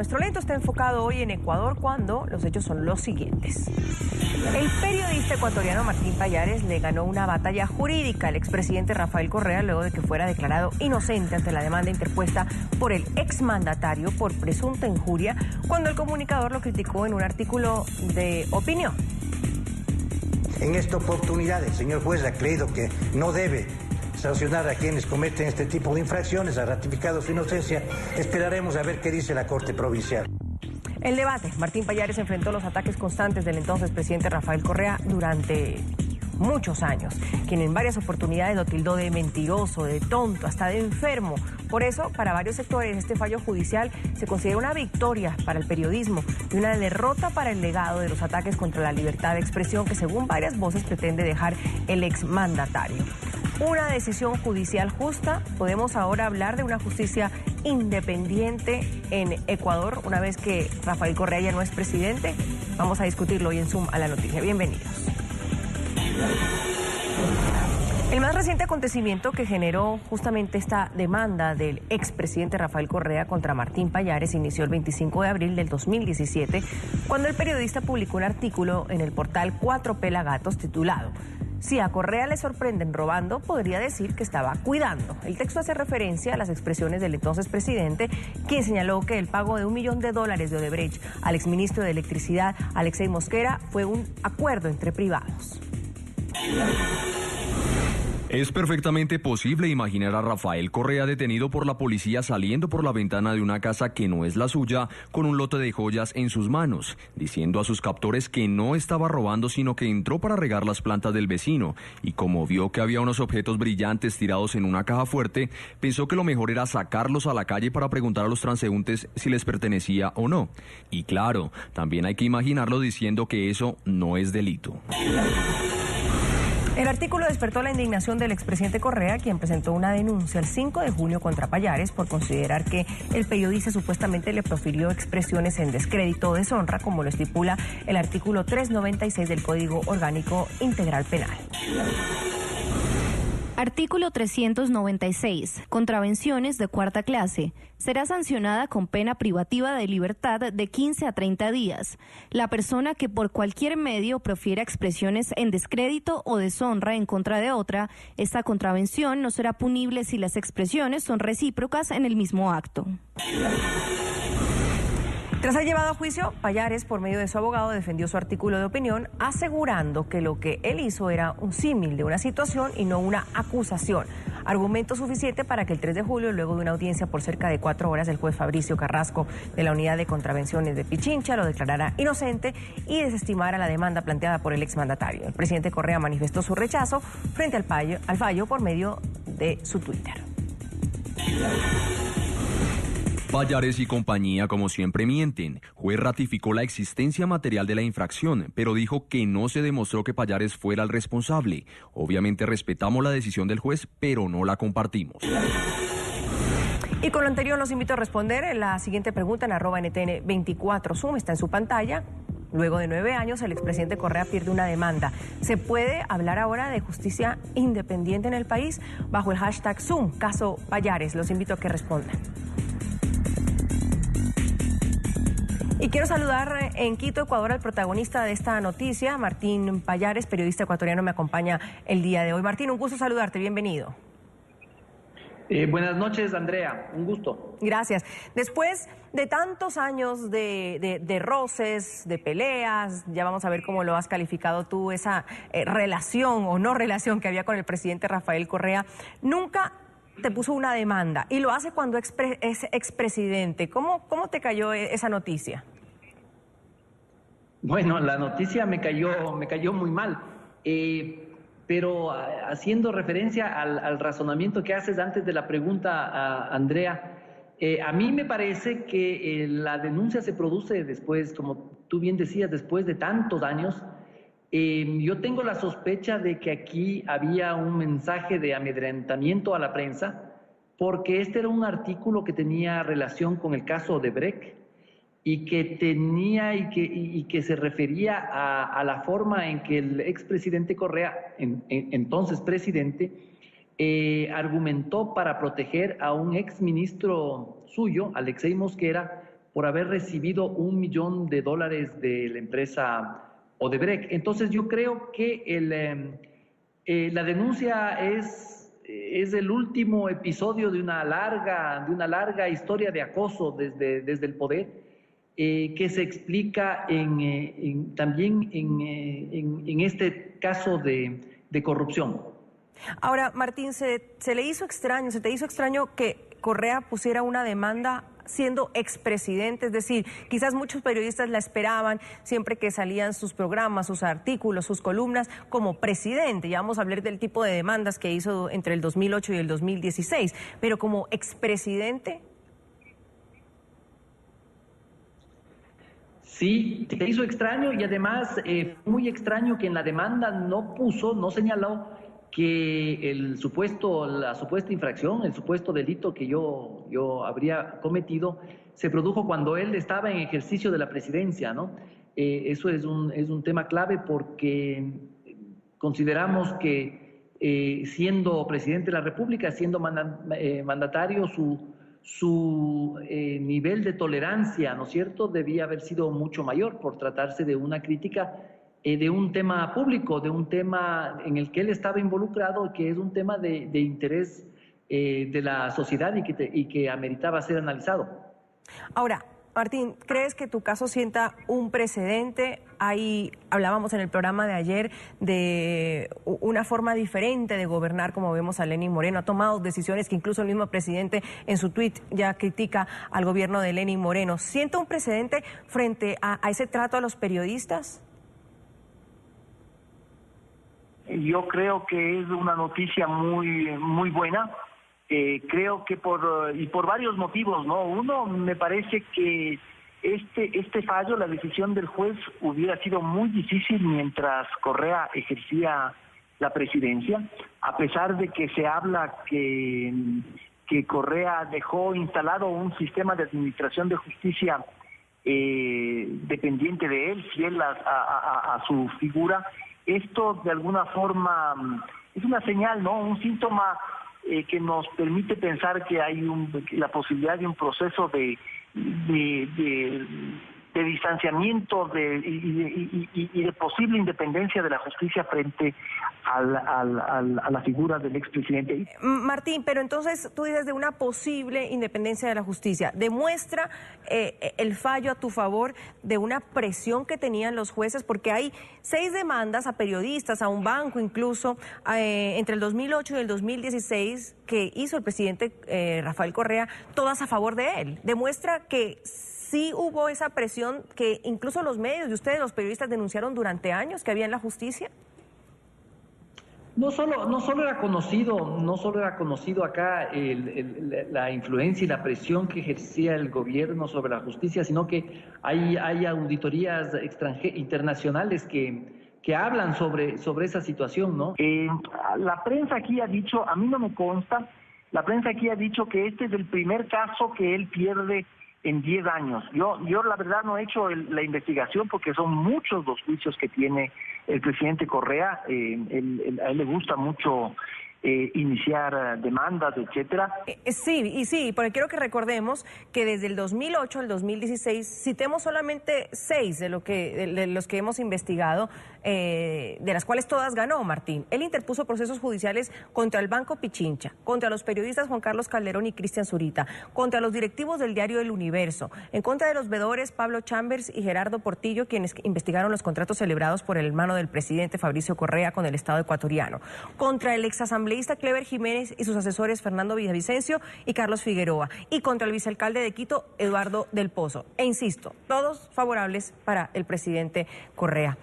Nuestro lento está enfocado hoy en Ecuador cuando los hechos son los siguientes. El periodista ecuatoriano Martín Pallares le ganó una batalla jurídica al expresidente Rafael Correa luego de que fuera declarado inocente ante la demanda interpuesta por el exmandatario por presunta injuria cuando el comunicador lo criticó en un artículo de opinión. En esta oportunidad, el señor juez ha creído que no debe sancionar a quienes cometen este tipo de infracciones, ha ratificado su inocencia. Esperaremos a ver qué dice la Corte Provincial. El debate. Martín Pallares enfrentó los ataques constantes del entonces presidente Rafael Correa durante muchos años, quien en varias oportunidades lo tildó de mentiroso, de tonto, hasta de enfermo. Por eso, para varios sectores, este fallo judicial se considera una victoria para el periodismo y una derrota para el legado de los ataques contra la libertad de expresión que, según varias voces, pretende dejar el exmandatario. Una decisión judicial justa. Podemos ahora hablar de una justicia independiente en Ecuador una vez que Rafael Correa ya no es presidente. Vamos a discutirlo hoy en Zoom a la noticia. Bienvenidos. El más reciente acontecimiento que generó justamente esta demanda del expresidente Rafael Correa contra Martín Pallares inició el 25 de abril del 2017, cuando el periodista publicó un artículo en el portal 4 Pelagatos titulado "Si a Correa le sorprenden robando, podría decir que estaba cuidando". El texto hace referencia a las expresiones del entonces presidente, quien señaló que el pago de $1 millón de Odebrecht al exministro de Electricidad, Alexei Mosquera, fue un acuerdo entre privados. Es perfectamente posible imaginar a Rafael Correa detenido por la policía saliendo por la ventana de una casa que no es la suya, con un lote de joyas en sus manos, diciendo a sus captores que no estaba robando, sino que entró para regar las plantas del vecino, y como vio que había unos objetos brillantes tirados en una caja fuerte, pensó que lo mejor era sacarlos a la calle para preguntar a los transeúntes si les pertenecía o no. Y claro, también hay que imaginarlo diciendo que eso no es delito. El artículo despertó la indignación del expresidente Correa, quien presentó una denuncia el 5 de junio contra Pallares por considerar que el periodista supuestamente le profirió expresiones en descrédito o deshonra, como lo estipula el artículo 396 del Código Orgánico Integral Penal. Artículo 396. Contravenciones de cuarta clase. Será sancionada con pena privativa de libertad de 15 a 30 días. La persona que por cualquier medio profiera expresiones en descrédito o deshonra en contra de otra, esta contravención no será punible si las expresiones son recíprocas en el mismo acto. Tras ser llevado a juicio, Pallares, por medio de su abogado, defendió su artículo de opinión, asegurando que lo que él hizo era un símil de una situación y no una acusación. Argumento suficiente para que el 3 de julio, luego de una audiencia por cerca de 4 horas, el juez Fabricio Carrasco de la Unidad de Contravenciones de Pichincha lo declarara inocente y desestimara la demanda planteada por el exmandatario. El presidente Correa manifestó su rechazo frente al fallo por medio de su Twitter. Pallares y compañía, como siempre, mienten. Juez ratificó la existencia material de la infracción, pero dijo que no se demostró que Pallares fuera el responsable. Obviamente respetamos la decisión del juez, pero no la compartimos. Y con lo anterior los invito a responder la siguiente pregunta en @NTN24 Zoom, está en su pantalla. Luego de 9 años, el expresidente Correa pierde una demanda. ¿Se puede hablar ahora de justicia independiente en el país? Bajo el hashtag Zoom, caso Pallares, los invito a que respondan. Y quiero saludar en Quito, Ecuador, al protagonista de esta noticia, Martín Pallares, periodista ecuatoriano, me acompaña el día de hoy. Martín, un gusto saludarte, bienvenido. Buenas noches, Andrea, un gusto. Gracias. Después de tantos años de roces, de peleas, ya vamos a ver cómo lo has calificado tú, esa relación o no relación que había con el presidente Rafael Correa, nunca te puso una demanda y lo hace cuando es expresidente. ¿Cómo te cayó esa noticia? Bueno, la noticia me cayó muy mal, pero haciendo referencia al razonamiento que haces antes de la pregunta, Andrea, a mí me parece que la denuncia se produce después, como tú bien decías, después de tantos años. Yo tengo la sospecha de que aquí había un mensaje de amedrentamiento a la prensa, porque este era un artículo que tenía relación con el caso Odebrecht y que tenía y que se refería a la forma en que el expresidente Correa, entonces presidente, argumentó para proteger a un exministro suyo, Alexei Mosquera, por haber recibido $1 millón de la empresa Odebrecht. Entonces yo creo que la denuncia es el último episodio de una larga historia de acoso desde el poder, que se explica también en este caso de corrupción. Ahora, Martín, se te hizo extraño que Correa pusiera una demanda siendo expresidente? Es decir, quizás muchos periodistas la esperaban siempre que salían sus programas, sus artículos, sus columnas como presidente. Ya vamos a hablar del tipo de demandas que hizo entre el 2008 y el 2016, pero como expresidente. Sí, se hizo extraño y además muy extraño que en la demanda no señaló que la supuesta infracción, el supuesto delito que yo habría cometido, se produjo cuando él estaba en ejercicio de la presidencia, ¿no? Eso es un tema clave porque consideramos que siendo presidente de la República, siendo mandatario, su nivel de tolerancia, ¿no es cierto?, debía haber sido mucho mayor por tratarse de una crítica de un tema público, de un tema en el que él estaba involucrado, que es un tema de interés de la sociedad y que ameritaba ser analizado. Ahora, Martín, ¿crees que tu caso sienta un precedente? Ahí hablábamos en el programa de ayer de una forma diferente de gobernar, como vemos a Lenín Moreno. Ha tomado decisiones que incluso el mismo presidente en su tuit ya critica al gobierno de Lenín Moreno. ¿Sienta un precedente frente a ese trato a los periodistas? Yo creo que es una noticia muy buena. Creo que por varios motivos, ¿no? Uno, me parece que este fallo, la decisión del juez, hubiera sido muy difícil mientras Correa ejercía la presidencia, a pesar de que se habla que Correa dejó instalado un sistema de administración de justicia dependiente de él, fiel a su figura. Esto de alguna forma es una señal, ¿no? Un síntoma que nos permite pensar que hay la posibilidad de un proceso de distanciamiento y de posible independencia de la justicia frente a la figura del expresidente. Martín, pero entonces tú dices de una posible independencia de la justicia. ¿Demuestra el fallo a tu favor de una presión que tenían los jueces? Porque hay 6 demandas a periodistas, a un banco incluso, entre el 2008 y el 2016 que hizo el presidente Rafael Correa, todas a favor de él. ¿Demuestra que sí hubo esa presión que incluso los medios y ustedes, los periodistas, denunciaron durante años que había en la justicia? No solo era conocido acá la influencia y la presión que ejercía el gobierno sobre la justicia, sino que hay auditorías internacionales que hablan sobre esa situación, ¿no? La prensa aquí ha dicho, a mí no me consta, la prensa aquí ha dicho que este es el primer caso que él pierde en 10 años. Yo la verdad no he hecho la investigación porque son muchos los juicios que tiene el presidente Correa. A él le gusta mucho iniciar demandas, etcétera. Sí, porque quiero que recordemos que desde el 2008 al 2016 citemos solamente 6 de los que hemos investigado, de las cuales todas ganó Martín. Él interpuso procesos judiciales contra el Banco Pichincha, contra los periodistas Juan Carlos Calderón y Cristian Zurita, contra los directivos del diario El Universo, en contra de los veedores Pablo Chambers y Gerardo Portillo, quienes investigaron los contratos celebrados por el hermano del presidente Fabricio Correa con el Estado ecuatoriano, contra el exasambleísta Clever Jiménez y sus asesores Fernando Villavicencio y Carlos Figueroa, y contra el vicealcalde de Quito, Eduardo del Pozo. E insisto, todos favorables para el presidente Correa.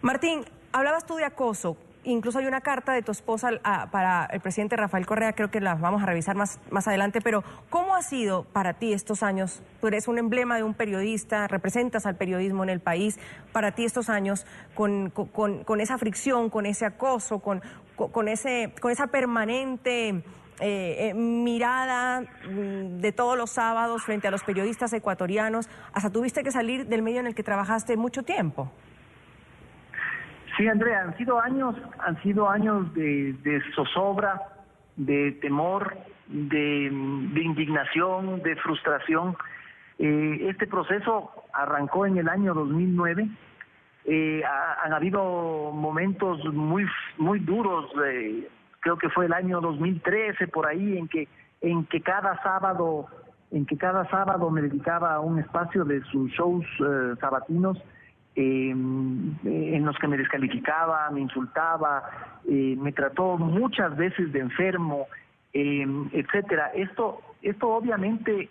Martín, hablabas tú de acoso. Incluso hay una carta de tu esposa para el presidente Rafael Correa, creo que la vamos a revisar más adelante, pero ¿cómo ha sido para ti estos años? Tú eres un emblema de un periodista, representas al periodismo en el país. Para ti estos años, con esa fricción, con ese acoso, con esa permanente mirada de todos los sábados frente a los periodistas ecuatorianos, hasta tuviste que salir del medio en el que trabajaste mucho tiempo. Sí, Andrea, han sido años de zozobra, de temor, de indignación, de frustración, Este proceso arrancó en el año 2009. Han habido momentos muy duros, creo que fue el año 2013 por ahí, en que cada sábado me dedicaba un espacio de sus shows sabatinos, en los que me descalificaba, me insultaba, me trató muchas veces de enfermo, etcétera. Esto obviamente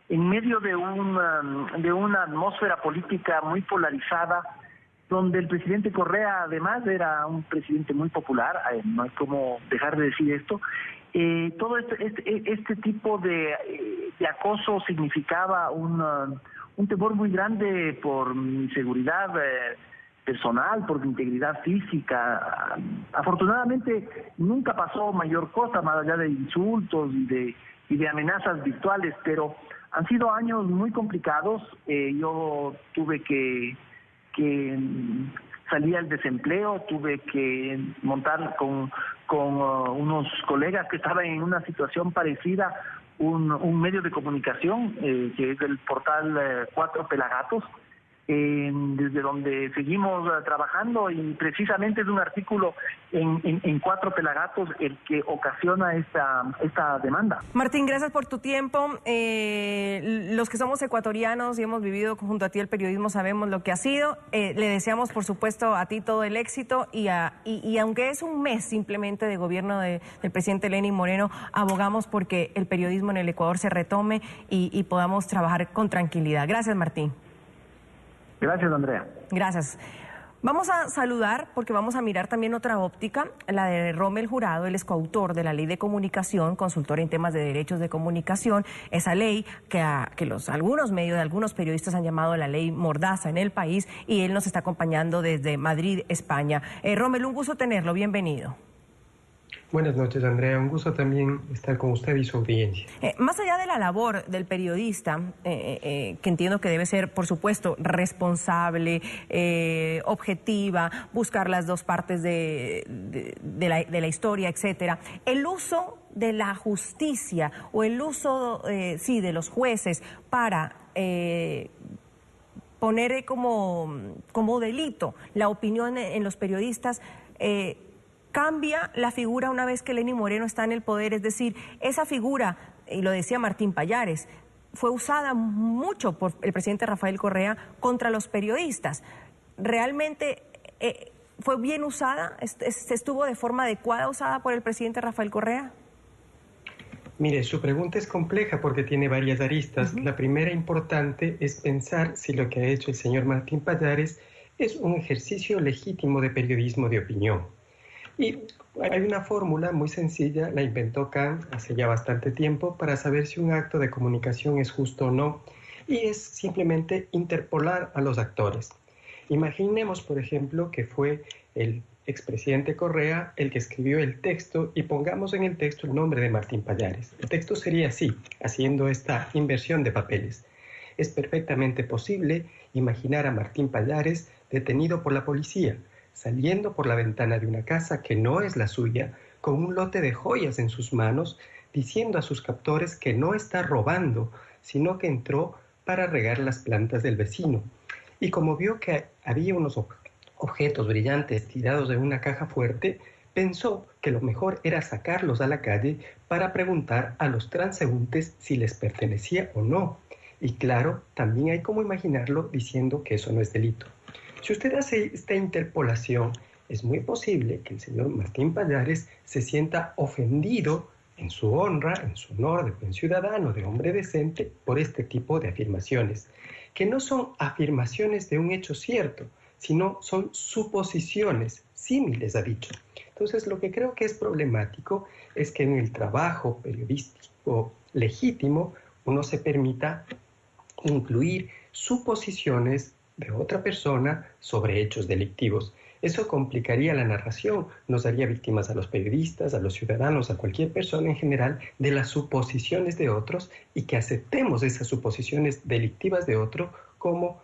en medio de una atmósfera política muy polarizada, donde el presidente Correa además era un presidente muy popular, no hay como dejar de decir esto. Todo este tipo de acoso significaba un temor muy grande por mi seguridad personal, por mi integridad física. Afortunadamente nunca pasó mayor cosa, más allá de insultos y de amenazas virtuales, pero han sido años muy complicados. Yo tuve que salir al desempleo, tuve que montar con unos colegas que estaban en una situación parecida, un medio de comunicación, que es el portal Cuatro Pelagatos, desde donde seguimos trabajando, y precisamente es un artículo en Cuatro Pelagatos el que ocasiona esta demanda. Martín, gracias por tu tiempo. Los que somos ecuatorianos y hemos vivido junto a ti el periodismo sabemos lo que ha sido. Le deseamos, por supuesto, a ti todo el éxito y aunque es un mes simplemente de gobierno del presidente Lenín Moreno, abogamos porque el periodismo en el Ecuador se retome y podamos trabajar con tranquilidad. Gracias, Martín. Gracias, Andrea. Gracias. Vamos a saludar porque vamos a mirar también otra óptica, la de Rommel Jurado. Él es coautor de la Ley de Comunicación, consultor en temas de derechos de comunicación, esa ley que algunos medios, algunos periodistas han llamado la ley mordaza en el país, y él nos está acompañando desde Madrid, España. Rommel, un gusto tenerlo, bienvenido. Buenas noches, Andrea. Un gusto también estar con usted y su audiencia. Más allá de la labor del periodista, que entiendo que debe ser, por supuesto, responsable, objetiva, buscar las dos partes de la historia, etcétera, el uso de la justicia o el uso, de los jueces para poner como delito la opinión en los periodistas, cambia la figura una vez que Lenín Moreno está en el poder. Es decir, esa figura, y lo decía Martín Pallares, fue usada mucho por el presidente Rafael Correa contra los periodistas. ¿Realmente fue bien usada? ¿Estuvo de forma adecuada usada por el presidente Rafael Correa? Mire, su pregunta es compleja porque tiene varias aristas. La primera importante es pensar si lo que ha hecho el señor Martín Pallares es un ejercicio legítimo de periodismo de opinión. Y hay una fórmula muy sencilla, la inventó Kant hace ya bastante tiempo, para saber si un acto de comunicación es justo o no, y es simplemente interpolar a los actores. Imaginemos, por ejemplo, que fue el expresidente Correa el que escribió el texto, y pongamos en el texto el nombre de Martín Pallares. El texto sería así, haciendo esta inversión de papeles. Es perfectamente posible imaginar a Martín Pallares detenido por la policía, saliendo por la ventana de una casa que no es la suya, con un lote de joyas en sus manos, diciendo a sus captores que no está robando, sino que entró para regar las plantas del vecino. Y como vio que había unos objetos brillantes tirados en una caja fuerte, pensó que lo mejor era sacarlos a la calle para preguntar a los transeúntes si les pertenecía o no. Y claro, también hay como imaginarlo diciendo que eso no es delito. Si usted hace esta interpolación, es muy posible que el señor Martín Pallares se sienta ofendido en su honra, en su honor de buen ciudadano, de hombre decente, por este tipo de afirmaciones, que no son afirmaciones de un hecho cierto, sino son suposiciones, símiles ha dicho. Entonces, lo que creo que es problemático es que en el trabajo periodístico legítimo uno se permita incluir suposiciones de otra persona sobre hechos delictivos. Eso complicaría la narración, nos haría víctimas a los periodistas, a los ciudadanos, a cualquier persona en general, de las suposiciones de otros, y que aceptemos esas suposiciones delictivas de otro como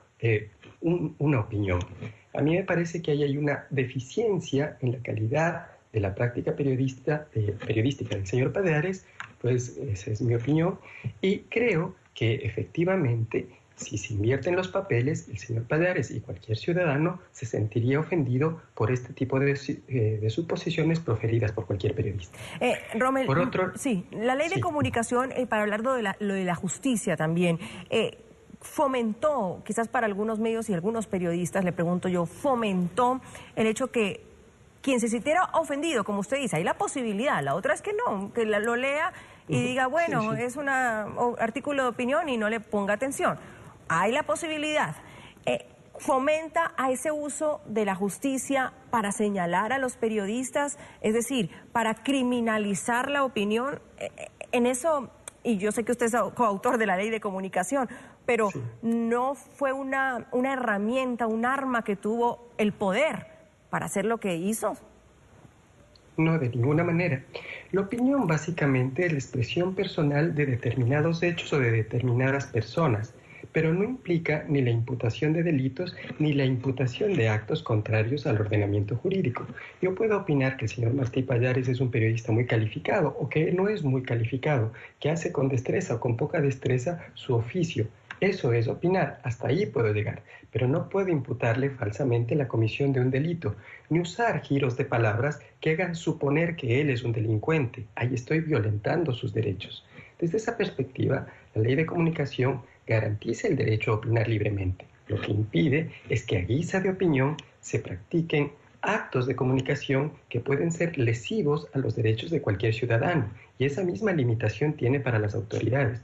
una opinión. A mí me parece que ahí hay una deficiencia en la calidad de la práctica periodística del señor Pallares, pues esa es mi opinión, y creo que efectivamente, si se invierten los papeles, el señor Pallares y cualquier ciudadano se sentiría ofendido por este tipo de suposiciones proferidas por cualquier periodista. Rommel, por otro, sí, la ley de comunicación, para hablar lo de la justicia también, fomentó, quizás para algunos medios y algunos periodistas, le pregunto yo, fomentó el hecho que quien se sintiera ofendido, como usted dice, hay la posibilidad, la otra es que no, que lo lea y diga, bueno, es un artículo de opinión y no le ponga atención. Hay la posibilidad. Fomenta a ese uso de la justicia para señalar a los periodistas, es decir, para criminalizar la opinión. En eso, y yo sé que usted es coautor de la ley de comunicación, pero no fue una herramienta, un arma que tuvo el poder para hacer lo que hizo. No, de ninguna manera. La opinión básicamente es la expresión personal de determinados hechos o de determinadas personas, pero no implica ni la imputación de delitos ni la imputación de actos contrarios al ordenamiento jurídico. Yo puedo opinar que el señor Martí Pallares es un periodista muy calificado o que no es muy calificado, que hace con destreza o con poca destreza su oficio. Eso es opinar, hasta ahí puedo llegar, pero no puedo imputarle falsamente la comisión de un delito, ni usar giros de palabras que hagan suponer que él es un delincuente. Ahí estoy violentando sus derechos. Desde esa perspectiva, la ley de comunicación garantiza el derecho a opinar libremente. Lo que impide es que a guisa de opinión se practiquen actos de comunicación que pueden ser lesivos a los derechos de cualquier ciudadano, y esa misma limitación tiene para las autoridades.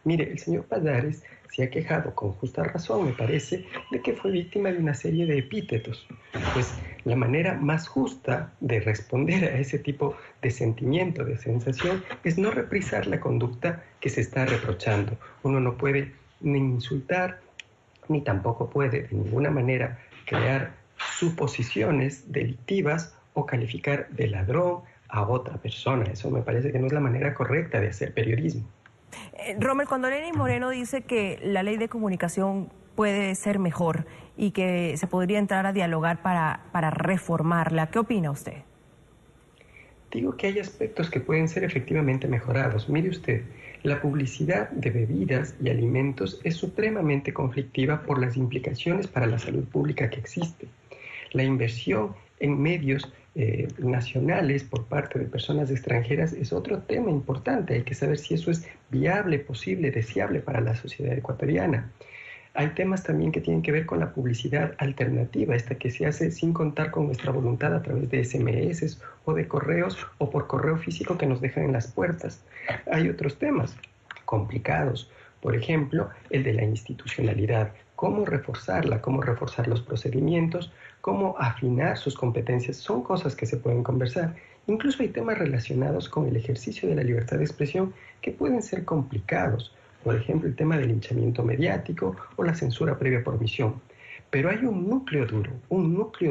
Mire, el señor Pallares se ha quejado con justa razón, me parece, de que fue víctima de una serie de epítetos. Pues la manera más justa de responder a ese tipo de sentimiento, de sensación, es no reprisar la conducta que se está reprochando. Uno no puede ni insultar, ni tampoco puede de ninguna manera crear suposiciones delictivas o calificar de ladrón a otra persona. Eso me parece que no es la manera correcta de hacer periodismo. Rommel, cuando Lenín Moreno dice que la ley de comunicación puede ser mejor y que se podría entrar a dialogar para reformarla, ¿qué opina usted? Digo que hay aspectos que pueden ser efectivamente mejorados. Mire usted, la publicidad de bebidas y alimentos es supremamente conflictiva por las implicaciones para la salud pública que existe. La inversión en medios nacionales por parte de personas extranjeras es otro tema importante. Hay que saber si eso es viable, posible, deseable para la sociedad ecuatoriana. Hay temas también que tienen que ver con la publicidad alternativa, esta que se hace sin contar con nuestra voluntad a través de SMS o de correos o por correo físico que nos dejan en las puertas. Hay otros temas complicados, por ejemplo, el de la institucionalidad. Cómo reforzarla, cómo reforzar los procedimientos, cómo afinar sus competencias, son cosas que se pueden conversar. Incluso hay temas relacionados con el ejercicio de la libertad de expresión que pueden ser complicados. Por ejemplo, el tema del linchamiento mediático o la censura previa por omisión. Pero hay un núcleo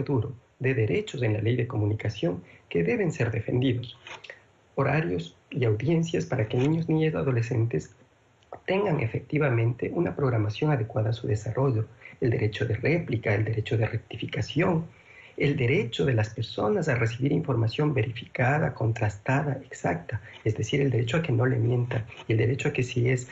duro de derechos en la ley de comunicación que deben ser defendidos. Horarios y audiencias para que niños, niñas y adolescentes tengan efectivamente una programación adecuada a su desarrollo, el derecho de réplica, el derecho de rectificación, el derecho de las personas a recibir información verificada, contrastada, exacta, es decir, el derecho a que no le mientan, y el derecho a que si es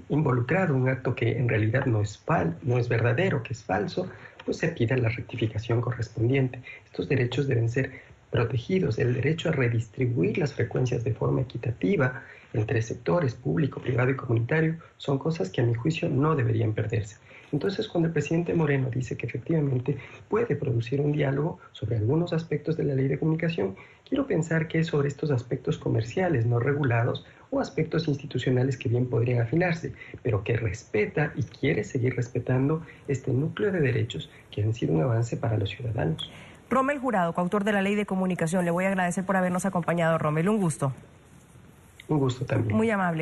involucrado en un acto que en realidad no es verdadero, que es falso, pues se pida la rectificación correspondiente. Estos derechos deben ser protegidos. El derecho a redistribuir las frecuencias de forma equitativa entre sectores público, privado y comunitario son cosas que a mi juicio no deberían perderse. Entonces, cuando el presidente Moreno dice que efectivamente puede producir un diálogo sobre algunos aspectos de la ley de comunicación, quiero pensar que es sobre estos aspectos comerciales no regulados o aspectos institucionales que bien podrían afinarse, pero que respeta y quiere seguir respetando este núcleo de derechos que han sido un avance para los ciudadanos. Rommel Jurado, coautor de la ley de comunicación, le voy a agradecer por habernos acompañado, Rommel, un gusto. Un gusto también. Muy amable.